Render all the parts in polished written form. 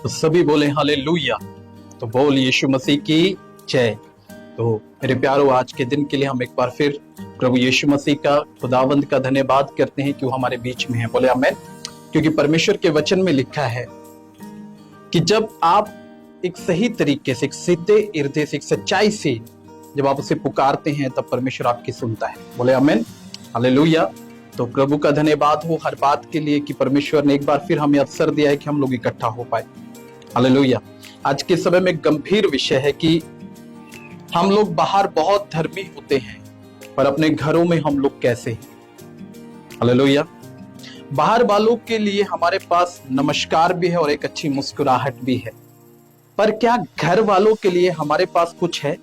तो सभी बोले हालेलुया। तो बोल यीशु मसीह की जय। तो मेरे प्यारों, आज के दिन के लिए हम एक बार फिर प्रभु यीशु मसीह का, खुदावंद का धन्यवाद करते हैं कि वो हमारे बीच में है। बोले आमेन। क्योंकि परमेश्वर के वचन में लिखा है कि जब आप एक सही तरीके से, एक सीधे हृदय से, एक सच्चाई से जब आप उसे पुकारते हैं तब परमेश्वर आपकी सुनता है। बोले आमेन, हालेलुया। तो प्रभु का धन्यवाद हो हर बात के लिए कि परमेश्वर ने एक बार फिर हमें अवसर दिया है कि हम लोग इकट्ठा हो पाए। हालेलुया। आज के समय में गंभीर विषय है कि हम लोग बाहर बहुत धर्मी होते हैं पर अपने घरों में हम लोग कैसे हैं। हालेलुया। बाहर वालों के लिए हमारे पास नमस्कार भी है और एक अच्छी मुस्कुराहट भी है, पर क्या घर वालों के लिए हमारे पास कुछ है?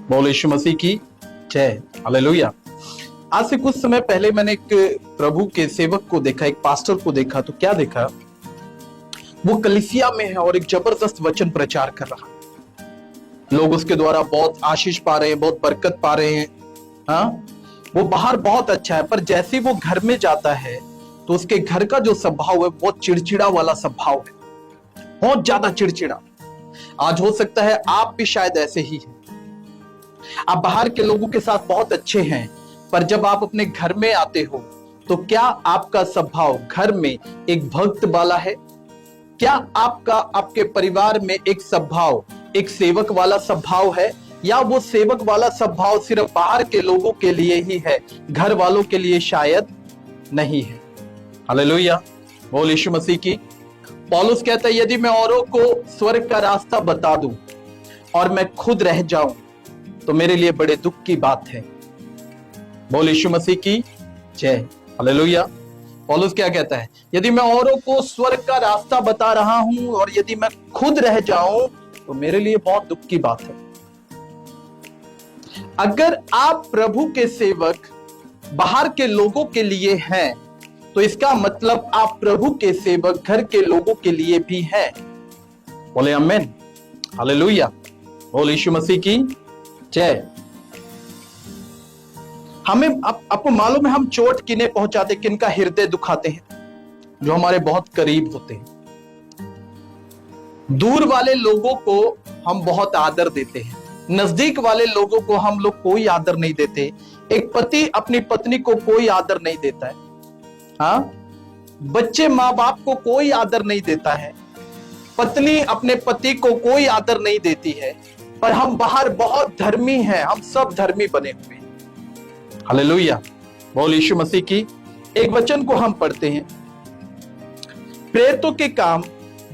बोल यीशु मसीह की जय। हालेलुया। आज से कुछ समय पहले मैंने एक प्रभु के सेवक को देखा, एक पास्टर को देखा। तो क्या देखा, वो कलीसिया में है और एक जबरदस्त वचन प्रचार कर रहा है। लोग उसके द्वारा बहुत आशीष पा रहे हैं, बहुत बरकत पा रहे हैं। हाँ, वो बाहर बहुत अच्छा है, पर जैसे वो घर में जाता है तो उसके घर का जो स्वभाव है बहुत चिड़चिड़ा वाला स्वभाव है, बहुत ज्यादा चिड़चिड़ा। आज हो सकता है आप भी शायद ऐसे ही हैं। आप बाहर के लोगों के साथ बहुत अच्छे हैं, पर जब आप अपने घर में आते हो तो क्या आपका स्वभाव घर में एक भक्त वाला है? क्या आपके परिवार में एक स्वभाव, एक सेवक वाला स्वभाव है, या वो सेवक वाला स्वभाव सिर्फ बाहर के लोगों के लिए ही है, घर वालों के लिए शायद नहीं है? हालेलुया। बोल यीशु मसीह की। पौलुस कहता है, यदि मैं औरों को स्वर्ग का रास्ता बता दूं और मैं खुद रह जाऊं तो मेरे लिए बड़े दुख की बात है। बोल यीशु मसीह की जय। हालेलुया। पौलुस क्या कहता है, यदि मैं औरों को स्वर्ग का रास्ता बता रहा हूं और यदि मैं खुद रह जाऊं तो मेरे लिए बहुत दुख की बात है। अगर आप प्रभु के सेवक बाहर के लोगों के लिए हैं तो इसका मतलब आप प्रभु के सेवक घर के लोगों के लिए भी हैं। बोले आमेन, हालेलुया। बोल यीशु मसीह की जय। हमें आपको मालूम है हम चोट किन्हें पहुंचाते, किनका हृदय दुखाते हैं? जो हमारे बहुत करीब होते हैं। दूर वाले लोगों को हम बहुत आदर देते हैं, नजदीक वाले लोगों को हम लोग कोई आदर नहीं देते। एक पति अपनी पत्नी को कोई आदर नहीं देता है। हाँ, बच्चे माँ बाप को कोई आदर नहीं देता है, पत्नी अपने पति को कोई आदर नहीं देती है। पर हम बाहर बहुत धर्मी हैं, हम सब धर्मी बने हुए हैं। हालेलुया। बोल यीशु मसीह की। एक वचन को हम पढ़ते हैं, प्रेरितों के काम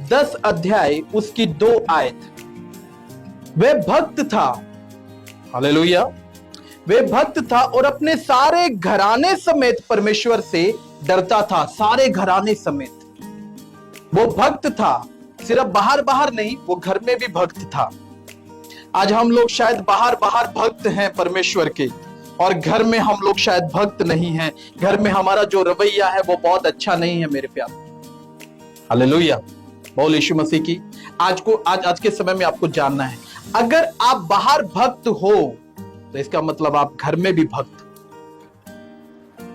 10 अध्याय उसकी 2 आयत। वह भक्त था, हालेलुया, वह भक्त था और अपने सारे घराने समेत परमेश्वर से डरता था। सारे घराने समेत वो भक्त था, सिर्फ बाहर बाहर नहीं, वो घर में भी भक्त था। आज हम लोग शायद बाहर बाहर भक्त हैं परमेश्वर के, और घर में हम लोग शायद भक्त नहीं हैं। घर में हमारा जो रवैया है वो बहुत अच्छा नहीं है मेरे प्यार। हालेलुया। बोल यीशु मसीह की। आज के समय में आपको जानना है, अगर आप बाहर भक्त हो तो इसका मतलब आप घर में भी भक्त।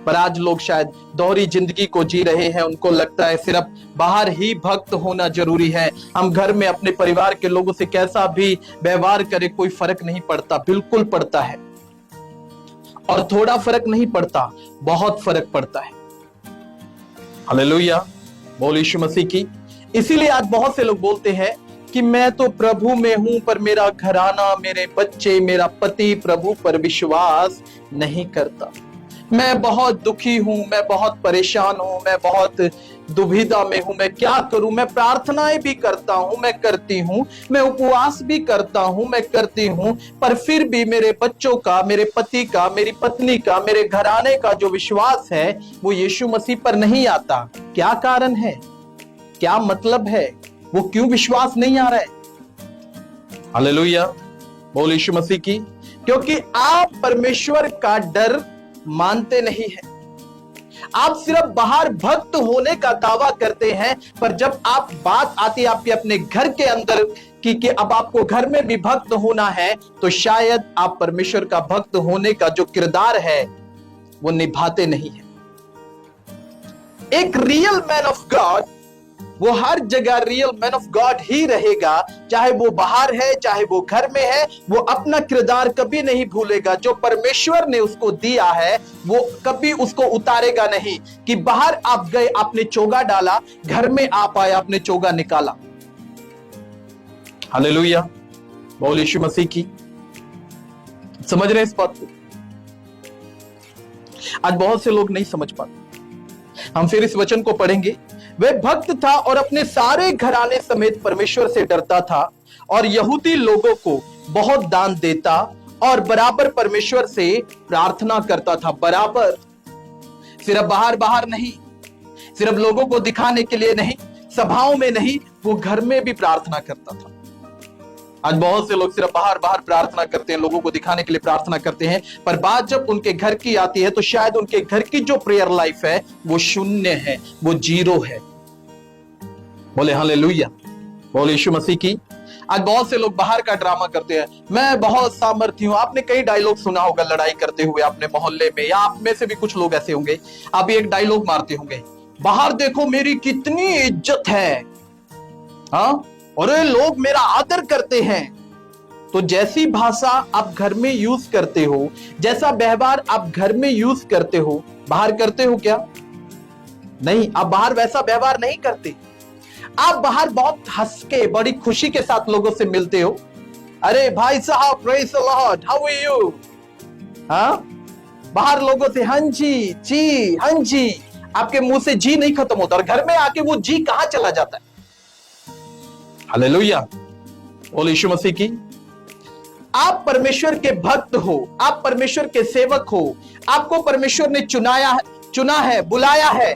पर आज लोग शायद दोहरी जिंदगी को जी रहे हैं। उनको लगता है सिर्फ बाहर ही भक्त होना जरूरी है, हम घर में अपने परिवार के लोगों से कैसा भी व्यवहार करें कोई फर्क नहीं पड़ता। बिल्कुल पड़ता है, और थोड़ा फर्क नहीं पड़ता, बहुत फर्क पड़ता है। हालेलुया। बोल यीशु मसीह की। इसीलिए आज बहुत से लोग बोलते हैं कि मैं तो प्रभु में हूं पर मेरा घराना, मेरे बच्चे, मेरा पति प्रभु पर विश्वास नहीं करता। मैं बहुत दुखी हूं, मैं बहुत परेशान हूं, मैं बहुत दुविधा में हूं, मैं क्या करूं? मैं प्रार्थनाएं भी करता हूं, मैं करती हूं, मैं उपवास भी करता हूं, मैं करती हूं, पर फिर भी मेरे बच्चों का, मेरे पति का, मेरी पत्नी का, मेरे घराने का जो विश्वास है वो यीशु मसीह पर नहीं आता। क्या कारण है? क्या मतलब है? वो क्यों विश्वास नहीं आ रहा है? हालेलुया। बोल यीशु मसीह की। क्योंकि आप परमेश्वर का डर मानते नहीं है। आप सिर्फ बाहर भक्त होने का दावा करते हैं, पर जब आप बात आती है आपके अपने घर के अंदर कि अब आपको घर में भी भक्त होना है, तो शायद आप परमेश्वर का भक्त होने का जो किरदार है वो निभाते नहीं है। एक रियल मैन ऑफ गॉड वो हर जगह रियल मैन ऑफ गॉड ही रहेगा, चाहे वो बाहर है चाहे वो घर में है। वो अपना किरदार कभी नहीं भूलेगा। जो परमेश्वर ने उसको दिया है वो कभी उसको उतारेगा नहीं कि बाहर आप गए आपने चोगा डाला, घर में आप आए आपने चोगा निकाला। हालेलुया, बोल यीशु मसीह की। समझ रहे हैं इस बात को? आज बहुत से लोग नहीं समझ पाते। हम फिर इस वचन को पढ़ेंगे। वह भक्त था और अपने सारे घराने समेत परमेश्वर से डरता था और यहूदी लोगों को बहुत दान देता और बराबर परमेश्वर से प्रार्थना करता था। बराबर, सिर्फ बाहर बाहर नहीं, सिर्फ लोगों को दिखाने के लिए नहीं, सभाओं में नहीं, वो घर में भी प्रार्थना करता था। आज बहुत से लोग सिर्फ बाहर बाहर प्रार्थना करते हैं, लोगों को दिखाने के लिए प्रार्थना करते हैं, पर बात जब उनके घर की आती है तो शायद उनके घर की जो प्रेयर लाइफ है वो शून्य है, वो जीरो है। बोले हालेलुया, बोले यीशु मसीह की। आज बहुत से लोग बाहर का ड्रामा करते हैं, मैं बहुत सामर्थी हूं। आपने कई डायलॉग सुना होगा लड़ाई करते हुए अपने मोहल्ले में, या आप में से भी कुछ लोग ऐसे होंगे, आप एक डायलॉग मारते होंगे, बाहर देखो मेरी कितनी इज्जत है, हाँ, और ये लोग मेरा आदर करते हैं। तो जैसी भाषा आप घर में यूज करते हो, जैसा व्यवहार आप घर में यूज करते हो, बाहर करते हो क्या? नहीं, आप बाहर वैसा व्यवहार नहीं करते। आप बाहर बहुत हंस के बड़ी खुशी के साथ लोगों से मिलते हो। अरे भाई साहब, praise the lord, how are you? हाँ, बाहर लोगों से हाँ जी हाँ जी, आपके मुंह से जी नहीं खत्म होता, और घर में आके वो जी कहां चला जाता है। हालेलुया, बोल यीशु मसीह की। आप परमेश्वर के भक्त हो, आप परमेश्वर के सेवक हो, आपको परमेश्वर ने चुना है, बुलाया है।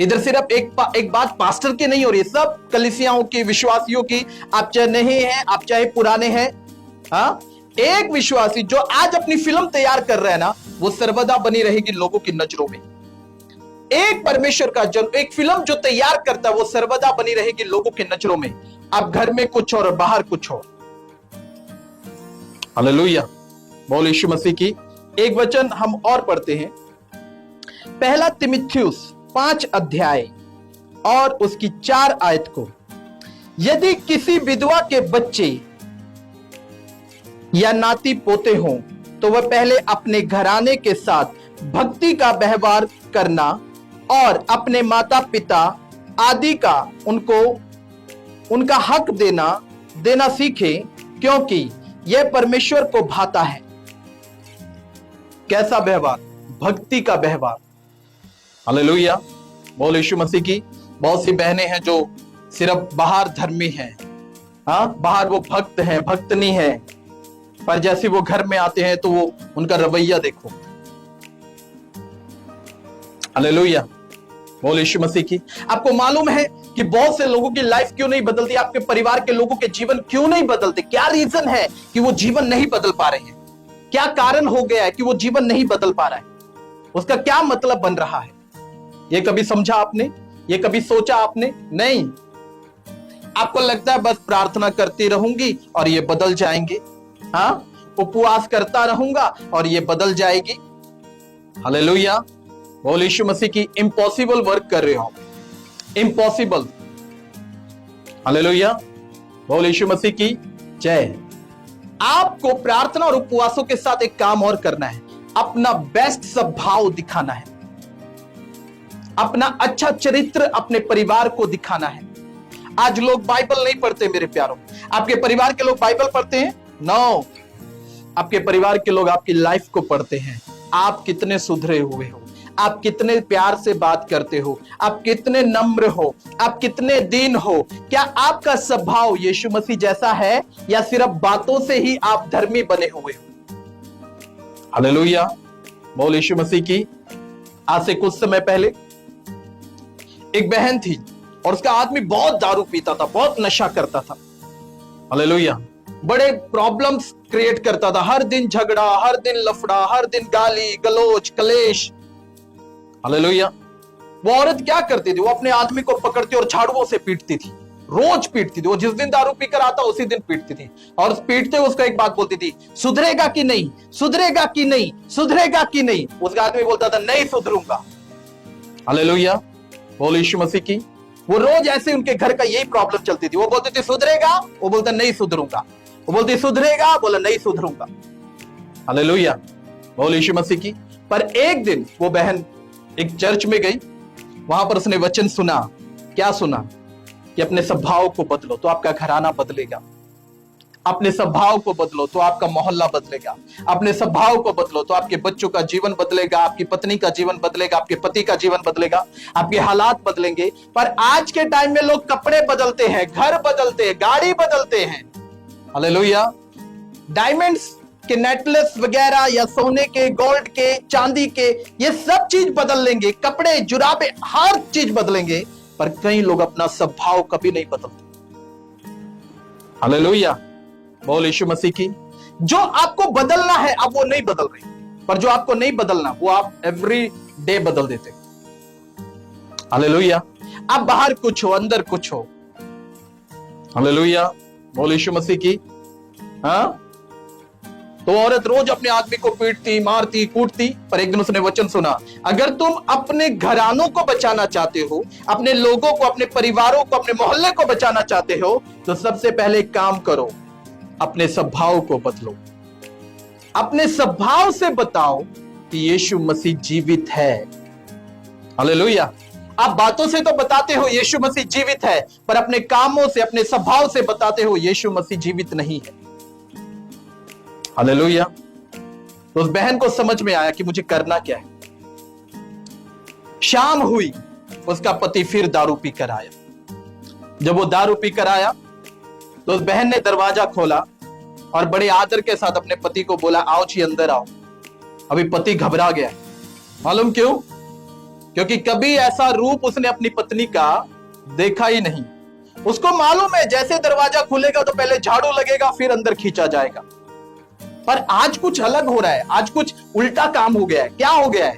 इधर सिर्फ एक बात पास्टर की नहीं हो रही है, सब कलीसियाओं की, विश्वासियों की। आप चाहे नए हैं, आप चाहे पुराने हैं, हाँ, एक विश्वासी जो आज अपनी फिल्म तैयार कर रहा है ना, वो सर्वदा बनी रहेगी लोगों की नजरों में। एक परमेश्वर का जन एक फिल्म जो तैयार करता है वो सर्वदा बनी रहेगी लोगों की नजरों में। आप घर में कुछ और बाहर कुछ और। हालेलुया, बोल यीशु मसीह की। एक वचन हम और पढ़ते हैं, पहला तीमुथियुस 5 अध्याय और उसकी 4 आयत को। यदि किसी विधवा के बच्चे या नाती पोते हों तो वह पहले अपने घराने के साथ भक्ति का व्यवहार करना और अपने माता पिता आदि का उनका हक देना सीखे, क्योंकि यह परमेश्वर को भाता है। कैसा व्यवहार? भक्ति का व्यवहार। हालेलुया, बोल यीशु मसीह की। बहुत सी बहनें हैं जो सिर्फ बाहर धर्मी हैं, हाँ, बाहर वो भक्त हैं, भक्तनी है, पर जैसे वो घर में आते हैं तो वो उनका रवैया देखो। हालेलुया, बोल यीशु मसीह की। आपको मालूम है कि बहुत से लोगों की लाइफ क्यों नहीं बदलती? आपके परिवार के लोगों के जीवन क्यों नहीं बदलते? क्या रीजन है कि वो जीवन नहीं बदल पा रहे हैं? क्या कारण हो गया है कि वो जीवन नहीं बदल पा रहा है? उसका क्या मतलब बन रहा है? ये कभी समझा आपने? ये कभी सोचा आपने? नहीं। आपको लगता है बस प्रार्थना करती रहूंगी और ये बदल जाएंगे, हाँ, उपवास करता रहूंगा और ये बदल जाएगी। हालेलुया, बोल यीशु मसीह की। इम्पॉसिबल वर्क कर रहे हो, इम्पॉसिबल। हालेलुया, बोल यीशु मसीह की जय। आपको प्रार्थना और उपवासों के साथ एक काम और करना है, अपना बेस्ट स्वभाव दिखाना है, अपना अच्छा चरित्र अपने परिवार को दिखाना है। आज लोग बाइबल नहीं पढ़ते मेरे प्यारों। आपके परिवार के लोग बाइबल पढ़ते हैं? नो, आपके परिवार के लोग आपकी लाइफ को पढ़ते हैं। आप कितने सुधरे हुए हो, आप कितने प्यार से बात करते हो, आप कितने नम्र हो, आप कितने दीन हो, क्या आपका स्वभाव यीशु मसीह जैसा है या सिर्फ बातों से ही आप धर्मी बने हुए हो? हालेलुया, बोल यीशु मसीह की। आज से कुछ समय पहले एक बहन थी और उसका आदमी बहुत दारू पीता था, बहुत नशा करता था। हालेलुया, बड़े प्रॉब्लम्स क्रिएट करता था, हर दिन झगड़ा, हर दिन लफड़ा, हर दिन गाली गलोच कलेश। हालेलुया। वो औरत क्या करती थी? वो अपने आदमी को पकड़ती और झाड़ुओं से पीटती थी, रोज पीटती थी। वो जिस दिन दारू पीकर आता उसी दिन पीटती थी, और पीटते उसको एक बात बोलती थी, सुधरेगा कि नहीं, सुधरेगा कि नहीं, सुधरेगा कि नहीं। उसका आदमी बोलता था, नहीं सुधरूंगा। हालेलुया, बोल यीशु मसीह की। वो रोज ऐसे उनके घर का यही प्रॉब्लम चलती थी। वो बोलते थे सुधरेगा, वो बोलता नहीं सुधरूंगा, वो बोलती सुधरेगा, बोला नहीं सुधरूंगा। हालेलुया, बोल यीशु मसीह की। पर एक दिन वो बहन एक चर्च में गई, वहां पर उसने वचन सुना। क्या सुना? कि अपने स्वभाव को बदलो तो आपका घराना बदलेगा, अपने स्वभाव को बदलो तो आपका मोहल्ला बदलेगा, अपने स्वभाव को बदलो तो आपके बच्चों का जीवन बदलेगा, आपकी पत्नी का जीवन बदलेगा, आपके पति का जीवन बदलेगा, आपके हालात बदलेंगे। पर आज के टाइम में लोग कपड़े बदलते हैं, घर बदलते हैं, गाड़ी बदलते हैं। हालेलुया, डायमंड्स के नेकलेस वगैरह या सोने के, गोल्ड के, चांदी के, ये सब चीज बदल लेंगे, कपड़े, जुराबे, हर चीज बदलेंगे, पर कई लोग अपना स्वभाव कभी नहीं बदलते। हालेलुया, बोल यीशु मसीह की। जो आपको बदलना है अब वो नहीं बदल रही, पर जो आपको नहीं बदलना वो आप एवरी डे बदल देते। हालेलुया, आप बाहर कुछ हो, अंदर कुछ हो। हालेलुया, बोल यीशु मसीह की। हाँ, तो औरत रोज अपने आदमी को पीटती, मारती, कूटती, पर एक दिन उसने वचन सुना, अगर तुम अपने घरानों को बचाना चाहते हो, अपने लोगों को, अपने परिवारों को, अपने मोहल्ले को बचाना चाहते हो, तो सबसे पहले काम करो, अपने स्वभाव को बदलो। अपने स्वभाव से बताओ कि यीशु मसीह जीवित है। हालेलुया, आप बातों से तो बताते हो यीशु मसीह जीवित है, पर अपने कामों से, अपने स्वभाव से बताते हो यीशु मसीह जीवित नहीं है। हालेलुया, तो उस बहन को समझ में आया कि मुझे करना क्या है। शाम हुई, उसका पति फिर दारू पी कर आया। जब वो दारू पी कर आया तो उस बहन ने दरवाजा खोला और बड़े आदर के साथ अपने पति को बोला, आओ जी अंदर आओ। अभी पति घबरा गया। मालूम क्यों? क्योंकि कभी ऐसा रूप उसने अपनी पत्नी का देखा ही नहीं। उसको मालूम है जैसे दरवाजा खुलेगा तो पहले झाड़ू लगेगा, फिर अंदर खींचा जाएगा। पर आज कुछ अलग हो रहा है, आज कुछ उल्टा काम हो गया है। क्या हो गया है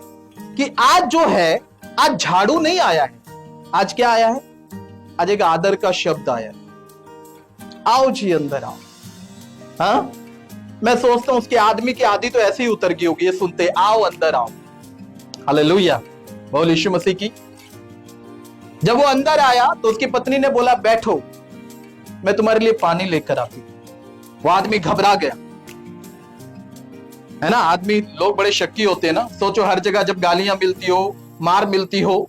कि आज जो है, आज झाड़ू नहीं आया है, आज क्या आया है? आज एक आदर का शब्द आया है, आओ जी अंदर आओ। हाँ, मैं सोचता हूं उसके आदमी की आदि तो ऐसे ही उतर गई होगी, ये सुनते आओ अंदर आओ। हालेलुया, बोल यीशु मसीह की। जब वो अंदर आया तो उसकी पत्नी ने बोला, बैठो, मैं तुम्हारे लिए पानी लेकर आती। वो आदमी घबरा गया, है ना। आदमी, लोग बड़े शक्की होते हैं ना। सोचो हर जगह जब गालियां मिलती हो, मार मिलती हो,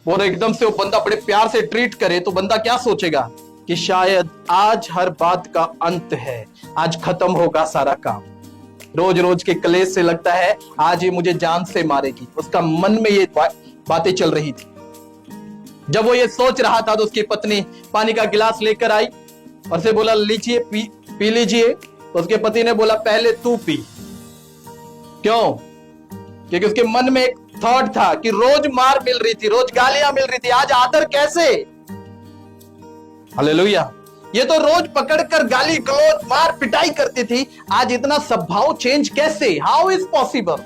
और एकदम से वो बंदा बड़े प्यार से ट्रीट करे, तो बंदा क्या सोचेगा कि शायद आज हर बात का अंत है, आज खत्म होगा सारा काम। रोज रोज के कलेश से लगता है आज ये मुझे जान से मारेगी। उसका मन में ये बातें चल रही थी। जब वो ये सोच रहा था तो उसकी पत्नी पानी का गिलास लेकर आई और से बोला, लीजिए, पी लीजिए। तो उसके पति ने बोला, पहले तू पी। क्यों? क्योंकि उसके मन में एक थॉट था कि रोज मार मिल रही थी, रोज गालियां मिल रही थी, आज आदर कैसे? हालेलुया, ये तो रोज पकड़कर गाली गलौज, मार पिटाई करती थी, आज इतना स्वभाव चेंज कैसे? How is possible?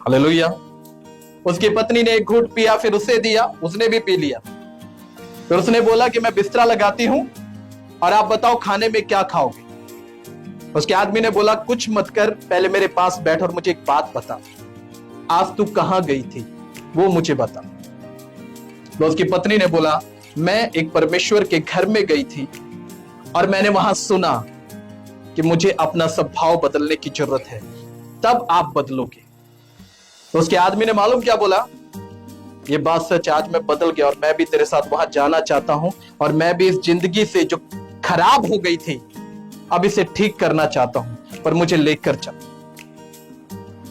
हालेलुया। उसकी पत्नी ने एक घूंट पिया, फिर उसे दिया, उसने भी पी लिया। फिर उसने बोला कि मैं बिस्तरा लगाती हूं और आप बताओ खाने में क्या खाओगे। उसके आदमी ने बोला, कुछ मत कर, पहले मेरे पास बैठ और मुझे एक बात बता, आज तू कहां गई थी वो मुझे बता। तो उसकी पत्नी ने बोला, मैं एक परमेश्वर के घर में गई थी और मैंने वहां सुना कि मुझे अपना स्वभाव बदलने की जरूरत है, तब आप बदलोगे। तो उसके आदमी ने मालूम क्या बोला, ये बात सच, आज मैं बदल गया और मैं भी तेरे साथ वहां जाना चाहता हूं, और मैं भी इस जिंदगी से जो खराब हो गई थी अब इसे ठीक करना चाहता हूं, पर मुझे लेकर चल।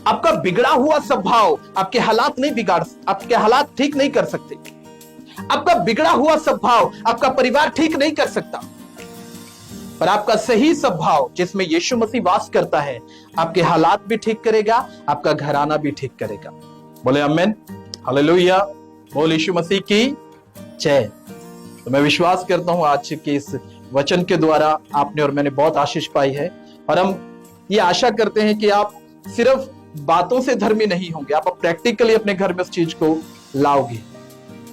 आपका बिगड़ा हुआ स्वभाव आपके हालात नहीं बिगाड़, आपके हालात ठीक नहीं कर सकते। आपका बिगड़ा हुआ स्वभाव आपका परिवार ठीक नहीं कर सकता, पर आपका सही स्वभाव जिसमें यीशु मसीह वास करता है, आपके हालात भी ठीक करेगा, आपका घराना भी ठीक करेगा। बोले आमीन, हालेलुया, बोल यीशु मसीह की जय। तो मैं विश्वास करता हूं आज के इस वचन के द्वारा आपने और मैंने बहुत आशीष पाई है, और हम ये आशा करते हैं कि आप सिर्फ बातों से धर्मी नहीं होंगे, आप प्रैक्टिकली अपने घर में उस चीज को लाओगे।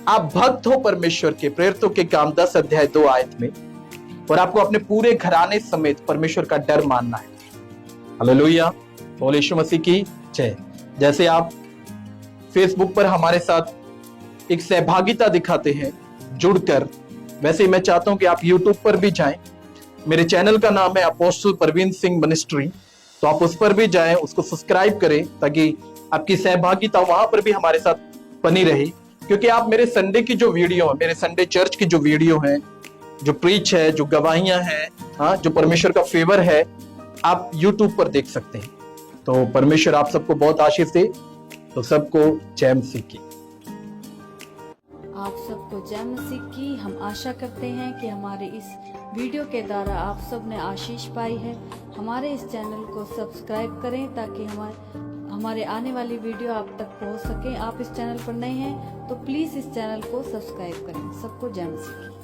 आप भक्त हो परमेश्वर के। प्रेरितों के काम 10 अध्याय 2 आयत में, और आपको अपने पूरे घराने समेत परमेश्वर का डर मानना है। हालेलुया, बोल यीशु मसीह की जय। जैसे आप फेसबुक पर हमारे साथ एक सहभागिता दिखाते हैं, जुड़कर, वैसे ही मैं चाहता हूं कि आप YouTube पर भी जाएं। मेरे चैनल का नाम है अपोस्टल परवीन सिंह मिनिस्ट्री, तो आप उस पर भी जाएं, उसको सब्सक्राइब करें ताकि आपकी सहभागिता वहां पर भी हमारे साथ बनी रहे। क्योंकि आप मेरे संडे की जो वीडियो है, मेरे संडे चर्च की जो वीडियो है, जो प्रीच है, जो गवाहियां हैं, हाँ, जो परमेश्वर का फेवर है, आप YouTube पर देख सकते हैं। तो परमेश्वर आप सबको बहुत आशीष दे। तो सबको जय मसीह की। आप सबको जय मसीह की। हम आशा करते हैं कि हमारे इस वीडियो के द्वारा आप सब ने आशीष पाई है। हमारे इस चैनल को सब्सक्राइब करें ताकि हमारे आने वाली वीडियो आप तक पहुंच सके। आप इस चैनल पर नए हैं तो प्लीज़ इस चैनल को सब्सक्राइब करें। सबको जय मसीह की।